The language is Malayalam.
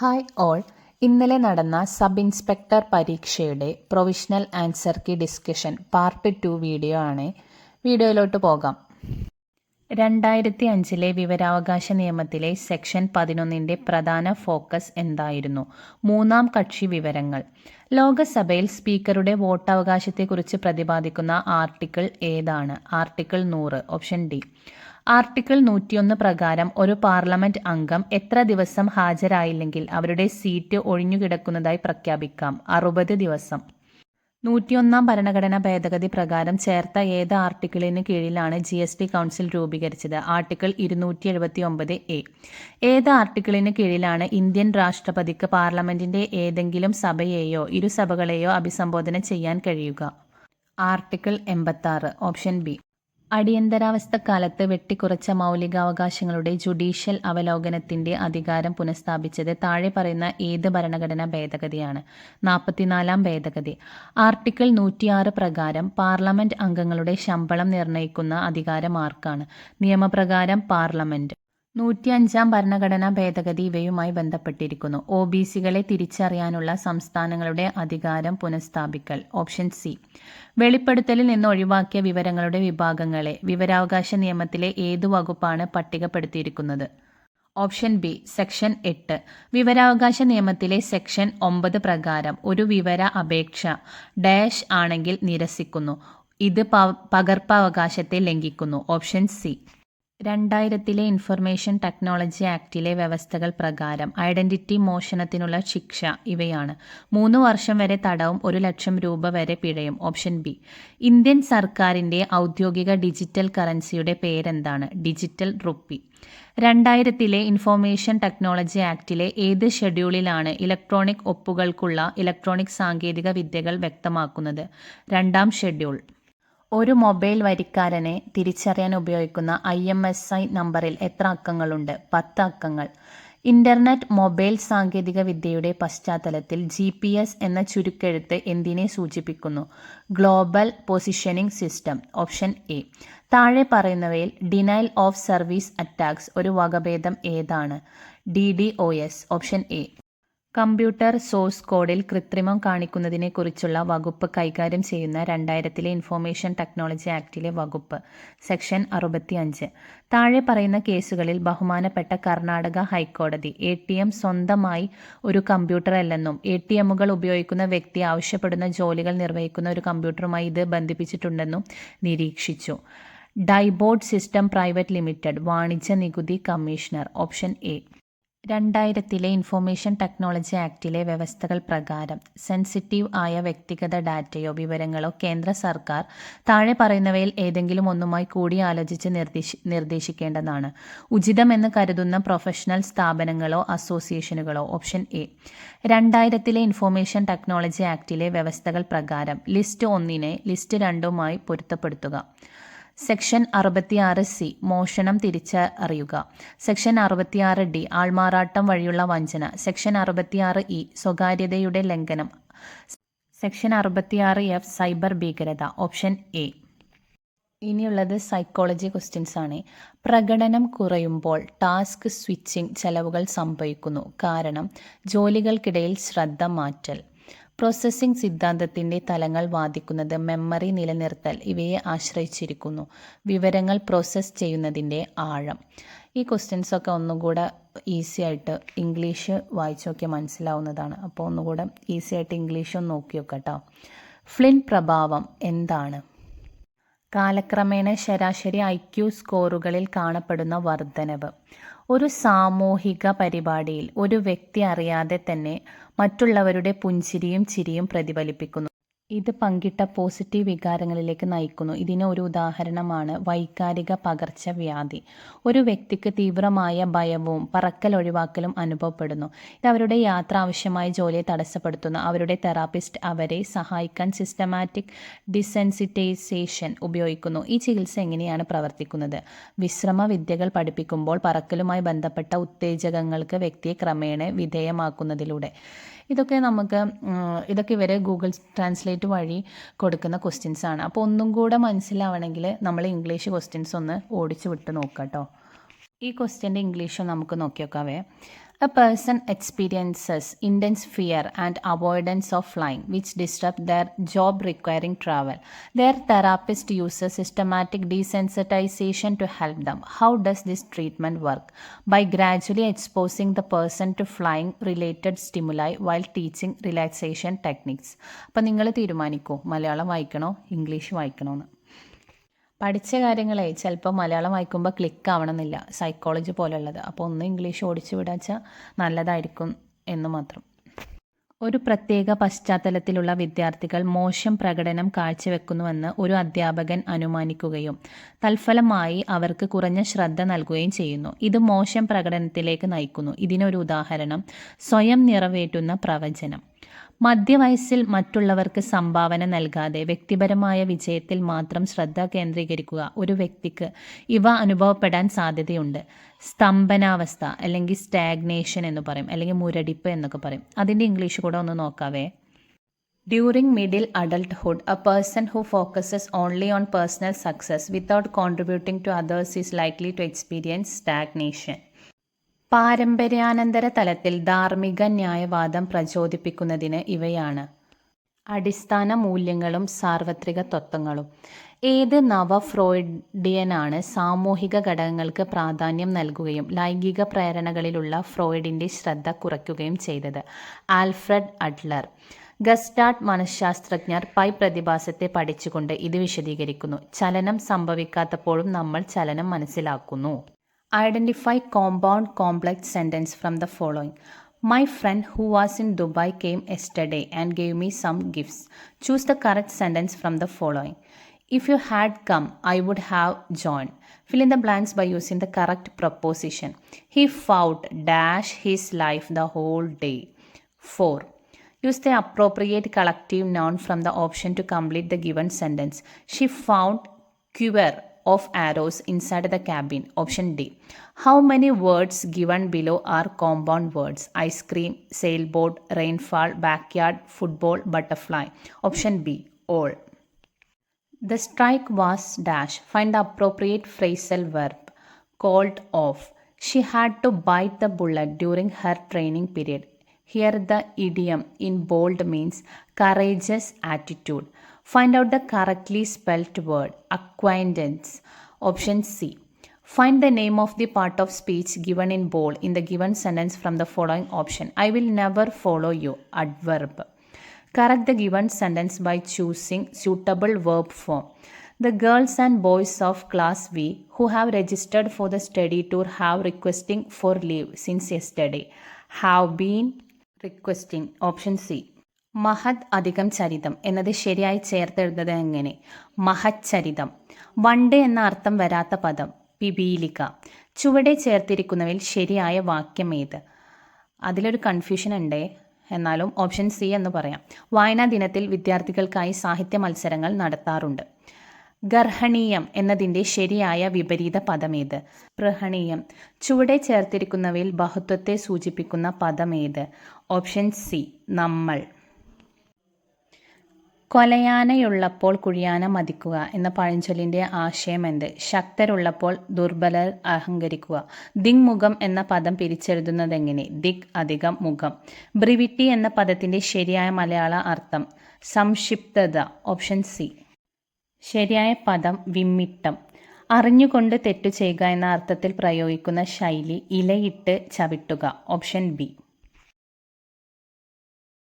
Hi all. ഇന്നലെ നടന്ന സബ് ഇൻസ്പെക്ടർ പരീക്ഷയുടെ provisional answer key discussion part 2 video ആണ്. വീഡിയോയിലോട്ട് പോകാം. 2005 വിവരാവകാശ നിയമത്തിലെ സെക്ഷൻ 11 പ്രധാന ഫോക്കസ് എന്തായിരുന്നു? മൂന്നാം കക്ഷി വിവരങ്ങൾ. ലോകസഭയിൽ സ്പീക്കറുടെ വോട്ടവകാശത്തെക്കുറിച്ച് പ്രതിപാദിക്കുന്ന ആർട്ടിക്കിൾ ഏതാണ്? ആർട്ടിക്കിൾ 100. Option D. ആർട്ടിക്കിൾ 101 പ്രകാരം ഒരു പാർലമെന്റ് അംഗം എത്ര ദിവസം ഹാജരായില്ലെങ്കിൽ അവരുടെ സീറ്റ് ഒഴിഞ്ഞുകിടക്കുന്നതായി പ്രഖ്യാപിക്കാം? 60 ദിവസം. 101 ഭരണഘടനാ ഭേദഗതി പ്രകാരം ചേർത്ത ഏത് ആർട്ടിക്കിളിന് കീഴിലാണ് GST കൗൺസിൽ രൂപീകരിച്ചത്? Article 279A. ഏത് ആർട്ടിക്കിളിന് കീഴിലാണ് ഇന്ത്യൻ രാഷ്ട്രപതിക്ക് പാർലമെന്റിന്റെ ഏതെങ്കിലും സഭയെയോ ഇരുസഭകളെയോ അഭിസംബോധന ചെയ്യാൻ കഴിയുക? ആർട്ടിക്കിൾ 86. Option B. അടിയന്തരാവസ്ഥക്കാലത്ത് വെട്ടിക്കുറച്ച മൗലികാവകാശങ്ങളുടെ ജുഡീഷ്യൽ അവലോകനത്തിന്റെ അധികാരം പുനഃസ്ഥാപിച്ചത് താഴെ പറയുന്ന ഏത് ഭരണഘടനാ ഭേദഗതിയാണ്? 44-ാം ഭേദഗതി. ആർട്ടിക്കിൾ 106 പ്രകാരം പാർലമെന്റ് അംഗങ്ങളുടെ ശമ്പളം നിർണ്ണയിക്കുന്ന അധികാരം ആർക്കാണ്? നിയമപ്രകാരം പാർലമെന്റ്. 105-ാം ഭരണഘടനാ ഭേദഗതി ഇവയുമായി ബന്ധപ്പെട്ടിരിക്കുന്നു. OBCകളെ തിരിച്ചറിയാനുള്ള സംസ്ഥാനങ്ങളുടെ അധികാരം പുനഃസ്ഥാപിക്കൽ. Option C. വെളിപ്പെടുത്തലിൽ നിന്ന് ഒഴിവാക്കിയ വിവരങ്ങളുടെ വിഭാഗങ്ങളെ വിവരാവകാശ നിയമത്തിലെ ഏതു വകുപ്പാണ് പട്ടികപ്പെടുത്തിയിരിക്കുന്നത്? Option B. സെക്ഷൻ 8. വിവരാവകാശ നിയമത്തിലെ സെക്ഷൻ 9 പ്രകാരം ഒരു വിവര അപേക്ഷ ഡാഷ് ആണെങ്കിൽ നിരസിക്കുന്നു. ഇത് പകർപ്പവകാശത്തെ ലംഘിക്കുന്നു. Option C. 2000 ഇൻഫർമേഷൻ ടെക്നോളജി ആക്ടിലെ വ്യവസ്ഥകൾ പ്രകാരം ഐഡന്റിറ്റി മോഷണത്തിനുള്ള ശിക്ഷ ഇവയാണ്: 3 വർഷം വരെ തടവും 1 ലക്ഷം രൂപ വരെ പിഴയും. Option B. ഇന്ത്യൻ സർക്കാരിന്റെ ഔദ്യോഗിക ഡിജിറ്റൽ കറൻസിയുടെ പേരെന്താണ്? Digital rupee. 2000 ഇൻഫർമേഷൻ ടെക്നോളജി ആക്ടിലെ ഏത് ഷെഡ്യൂളിലാണ് ഇലക്ട്രോണിക് ഒപ്പുകൾക്കുള്ള ഇലക്ട്രോണിക് സാങ്കേതിക വിദ്യകൾ വ്യക്തമാക്കുന്നത്? 2-ാം ഷെഡ്യൂൾ. ഒരു മൊബൈൽ വരിക്കാരനെ തിരിച്ചറിയാൻ ഉപയോഗിക്കുന്ന IMSI നമ്പറിൽ എത്ര അക്കങ്ങളുണ്ട്? 10 അക്കങ്ങൾ. ഇന്റർനെറ്റ് മൊബൈൽ സാങ്കേതിക വിദ്യയുടെ പശ്ചാത്തലത്തിൽ GPS എന്ന ചുരുക്കെഴുത്ത് എന്തിനെ സൂചിപ്പിക്കുന്നു? Global positioning system. Option A. താഴെ പറയുന്നവയിൽ ഡിനയൽ ഓഫ് സർവീസ് അറ്റാക്സ് ഒരു വകഭേദം ഏതാണ്? DDoS. Option A. Computer source കോഡിൽ കൃത്രിമം കാണിക്കുന്നതിനെക്കുറിച്ചുള്ള വകുപ്പ് കൈകാര്യം ചെയ്യുന്ന 2000 ഇൻഫർമേഷൻ ടെക്നോളജി ആക്ടിലെ വകുപ്പ്? സെക്ഷൻ 65. താഴെ പറയുന്ന കേസുകളിൽ ബഹുമാനപ്പെട്ട കർണാടക ഹൈക്കോടതി ATM സ്വന്തമായി ഒരു കമ്പ്യൂട്ടറല്ലെന്നും ATMകൾ ഉപയോഗിക്കുന്ന വ്യക്തി ആവശ്യപ്പെടുന്ന ജോലികൾ നിർവഹിക്കുന്ന ഒരു കമ്പ്യൂട്ടറുമായി ഇത് ബന്ധിപ്പിച്ചിട്ടുണ്ടെന്നും നിരീക്ഷിച്ചു. ഡൈബോർഡ് സിസ്റ്റം പ്രൈവറ്റ് ലിമിറ്റഡ്, വാണിജ്യ നികുതി കമ്മീഷണർ. Option A. 2000 ഇൻഫർമേഷൻ ടെക്നോളജി ആക്ടിലെ വ്യവസ്ഥകൾ പ്രകാരം സെൻസിറ്റീവ് ആയ വ്യക്തിഗത ഡാറ്റയോ വിവരങ്ങളോ കേന്ദ്ര സർക്കാർ താഴെ പറയുന്നവയിൽ ഏതെങ്കിലും ഒന്നുമായി കൂടിയാലോചിച്ച് നിർദ്ദേശിക്കേണ്ടതാണ്: ഉചിതമെന്ന് കരുതുന്ന പ്രൊഫഷണൽ സ്ഥാപനങ്ങളോ അസോസിയേഷനുകളോ. Option A. 2000 ഇൻഫർമേഷൻ ടെക്നോളജി ആക്ടിലെ വ്യവസ്ഥകൾ പ്രകാരം ലിസ്റ്റ് 1 ലിസ്റ്റ് 2 പൊരുത്തപ്പെടുത്തുക. സെക്ഷൻ 66C മോഷണം തിരിച്ചറിയുക. സെക്ഷൻ 66D ആൾമാറാട്ടം വഴിയുള്ള വഞ്ചന. സെക്ഷൻ 66E സ്വകാര്യതയുടെ ലംഘനം. സെക്ഷൻ 66F സൈബർ ഭീകരത. Option A. ഇനിയുള്ളത് സൈക്കോളജി ക്വസ്റ്റ്യൻസ് ആണ്. പ്രകടനം കുറയുമ്പോൾ ടാസ്ക് സ്വിച്ചിങ് ചെലവുകൾ സംഭവിക്കുന്നു. കാരണം ജോലികൾക്കിടയിൽ ശ്രദ്ധ മാറ്റൽ. പ്രോസസ്സിംഗ് സിദ്ധാന്തത്തിന്റെ തലങ്ങൾ വാദിക്കുന്നത് മെമ്മറി നിലനിർത്തൽ ഇവയെ ആശ്രയിച്ചിരിക്കുന്നു. വിവരങ്ങൾ പ്രോസസ്സ് ചെയ്യുന്നതിൻ്റെ ആഴം. ഈ ക്വസ്റ്റ്യൻസൊക്കെ ഒന്നുകൂടെ ഈസി ആയിട്ട് ഇംഗ്ലീഷ് വായിച്ചു നോക്കിയാൽ മനസ്സിലാവുന്നതാണ്. അപ്പോൾ ഒന്നുകൂടെ ഈസി ആയിട്ട് ഇംഗ്ലീഷ് ഒന്ന് നോക്കി നോക്കട്ടോ. ഫ്ലിൻ പ്രഭാവം എന്താണ്? കാലക്രമേണ ശരാശരി IQ സ്കോറുകളിൽ കാണപ്പെടുന്ന വർധനവ്. ഒരു സാമൂഹിക പരിപാടിയിൽ ഒരു വ്യക്തി അറിയാതെ തന്നെ മറ്റുള്ളവരുടെ പുഞ്ചിരിയും ചിരിയും പ്രതിഫലിപ്പിക്കുന്നു. ഇത് പങ്കിട്ട പോസിറ്റീവ് വികാരങ്ങളിലേക്ക് നയിക്കുന്നു. ഇതിന് ഒരു ഉദാഹരണമാണ് വൈകാരിക പകർച്ചവ്യാധി. ഒരു വ്യക്തിക്ക് തീവ്രമായ ഭയവും പറക്കൽ ഒഴിവാക്കലും അനുഭവപ്പെടുന്നു. ഇത് അവരുടെ യാത്ര ആവശ്യമായ ജോലിയെ തടസ്സപ്പെടുത്തുന്നു. അവരുടെ തെറാപ്പിസ്റ്റ് അവരെ സഹായിക്കാൻ സിസ്റ്റമാറ്റിക് ഡിസെൻസിറ്റൈസേഷൻ ഉപയോഗിക്കുന്നു. ഈ ചികിത്സ എങ്ങനെയാണ് പ്രവർത്തിക്കുന്നത്? വിശ്രമ വിദ്യകൾ പഠിപ്പിക്കുമ്പോൾ പറക്കലുമായി ബന്ധപ്പെട്ട ഉത്തേജകങ്ങൾക്ക് വ്യക്തിയെ ക്രമേണ വിധേയമാക്കുന്നതിലൂടെ. ഇതൊക്കെ ഇവർ ഗൂഗിൾ ട്രാൻസ്ലേറ്റ് വഴി കൊടുക്കുന്ന ക്വസ്റ്റ്യൻസ് ആണ്. അപ്പോൾ ഒന്നും കൂടെ മനസ്സിലാവണമെങ്കിൽ നമ്മൾ ഇംഗ്ലീഷ് ക്വസ്റ്റ്യൻസ് ഒന്ന് ഓടിച്ചു വിട്ട് നോക്കാം കേട്ടോ. ഈ ക്വസ്റ്റ്യൻ്റെ ഇംഗ്ലീഷ് നമുക്ക് നോക്കി നോക്കാവേ. A person experiences intense fear and avoidance of flying, which disrupt their job requiring travel. Their therapist uses systematic desensitization to help them. How does this treatment work? By gradually exposing the person to flying related stimuli while teaching relaxation techniques. അപ്പം നിങ്ങൾ തീരുമാനിക്കൂ മലയാളം വായിക്കണോ ഇംഗ്ലീഷ് വായിക്കണോ എന്ന്. പഠിച്ച കാര്യങ്ങളെ ചിലപ്പോൾ മലയാളം വായിക്കുമ്പോൾ ക്ലിക്ക് ആവണമെന്നില്ല, സൈക്കോളജി പോലുള്ളത്. അപ്പോൾ ഒന്ന് ഇംഗ്ലീഷ് ഓടിച്ചു വിടാച്ചാൽ നല്ലതായിരിക്കും എന്ന് മാത്രം. ഒരു പ്രത്യേക പശ്ചാത്തലത്തിലുള്ള വിദ്യാർത്ഥികൾ മോശം പ്രകടനം കാഴ്ചവെക്കുന്നുവെന്ന് ഒരു അധ്യാപകൻ അനുമാനിക്കുകയും തൽഫലമായി അവർക്ക് കുറഞ്ഞ ശ്രദ്ധ നൽകുകയും ചെയ്യുന്നു. ഇത് മോശം പ്രകടനത്തിലേക്ക് നയിക്കുന്നു. ഇതിനൊരു ഉദാഹരണം സ്വയം നിറവേറ്റുന്ന പ്രവചനം. മധ്യവയസ്സിൽ മറ്റുള്ളവർക്ക് സംഭാവന നൽകാതെ വ്യക്തിപരമായ വിജയത്തിൽ മാത്രം ശ്രദ്ധ കേന്ദ്രീകരിക്കുക ഒരു വ്യക്തിക്ക് ഇവ അനുഭവപ്പെടാൻ സാധ്യതയുണ്ട്. സ്തംഭനാവസ്ഥ അല്ലെങ്കിൽ സ്റ്റാഗ്നേഷൻ എന്ന് പറയും, അല്ലെങ്കിൽ മുരടിപ്പ് എന്നൊക്കെ പറയും. അതിൻ്റെ ഇംഗ്ലീഷ് കൂടെ ഒന്ന് നോക്കാവേ. During middle adulthood a person who focuses only on personal success without contributing to others is likely to experience stagnation. പാരമ്പര്യാനന്തര തലത്തിൽ ധാർമ്മിക ന്യായവാദം പ്രചോദിപ്പിക്കുന്നതിന് ഇവയാണ്: അടിസ്ഥാന മൂല്യങ്ങളും സാർവത്രിക തത്വങ്ങളും. ഏത് നവ ഫ്രോയിഡിയനാണ് സാമൂഹിക ഘടകങ്ങൾക്ക് പ്രാധാന്യം നൽകുകയും ലൈംഗിക പ്രേരണകളിലുള്ള ഫ്രോയിഡിൻ്റെ ശ്രദ്ധ കുറയ്ക്കുകയും ചെയ്തത്? Alfred Adler. ഗസ്റ്റാർട്ട് മനഃശാസ്ത്രജ്ഞർ പൈ പ്രതിഭാസത്തെ പഠിച്ചുകൊണ്ട് ഇത് വിശദീകരിക്കുന്നു. ചലനം സംഭവിക്കാത്തപ്പോഴും നമ്മൾ ചലനം മനസ്സിലാക്കുന്നു. Identify compound complex sentence from the following. My friend who was in Dubai came yesterday and gave me some gifts. Choose the correct sentence from the following. If you had come, I would have joined. Fill in the blanks by using the correct preposition. He fought dash his life the whole day. 4. Use the appropriate collective noun from the option to complete the given sentence. She found quiver of arrows inside the cabin. Option D. How many words given below are compound words? Ice cream, sailboat, rainfall, backyard, football, butterfly. Option B. All. The strike was dash. Find the appropriate phrasal verb. Called off. She had to bite the bullet during her training period. Here the idiom in bold means courageous attitude. Find out the correctly spelt word. Acquaintance. Option C. Find the name of the part of speech given in bold in the given sentence from the following option. I will never follow you. Adverb. Correct the given sentence by choosing suitable verb form. The girls and boys of class V who have registered for the study tour have requesting for leave since yesterday. Have been requesting. Option C. മഹത് അധികം ചരിതം എന്നത് ശരിയായി ചേർത്തെഴുതുന്നത് എങ്ങനെ? മഹച്ചരിതം. വണ്ട് എന്ന അർത്ഥം വരാത്ത പദം പിപീലിക. ചുവടെ ചേർത്തിരിക്കുന്നവയിൽ ശരിയായ വാക്യം ഏത്? അതിലൊരു കൺഫ്യൂഷൻ ഉണ്ടേ, എന്നാലും ഓപ്ഷൻ സി എന്ന് പറയാം. വായനാ ദിനത്തിൽ വിദ്യാർത്ഥികൾക്കായി സാഹിത്യ മത്സരങ്ങൾ നടത്താറുണ്ട്. ഗർഹണീയം എന്നതിൻ്റെ ശരിയായ വിപരീത പദമേത്? പ്രഹണീയം. ചുവടെ ചേർത്തിരിക്കുന്നവയിൽ ബഹുത്വത്തെ സൂചിപ്പിക്കുന്ന പദമേത്? ഓപ്ഷൻ സി നമ്മൾ. കൊലയാനയുള്ളപ്പോൾ കുഴിയാന മതിക്കുക എന്ന പഴഞ്ചൊല്ലിൻ്റെ ആശയം എന്ത്? ശക്തരുള്ളപ്പോൾ ദുർബലർ അഹങ്കരിക്കുക. ദിങ്മുഖം എന്ന പദം പിരിച്ചെഴുതുന്നതെങ്ങനെ? ദിഗ് അധികം മുഖം. ബ്രിവിറ്റി എന്ന പദത്തിൻ്റെ ശരിയായ മലയാള അർത്ഥം? സംക്ഷിപ്തത. Option C. ശരിയായ പദം വിമ്മിട്ടം. അറിഞ്ഞുകൊണ്ട് തെറ്റു ചെയ്യുക എന്ന അർത്ഥത്തിൽ പ്രയോഗിക്കുന്ന ശൈലി ഇലയിട്ട് ചവിട്ടുക. Option B.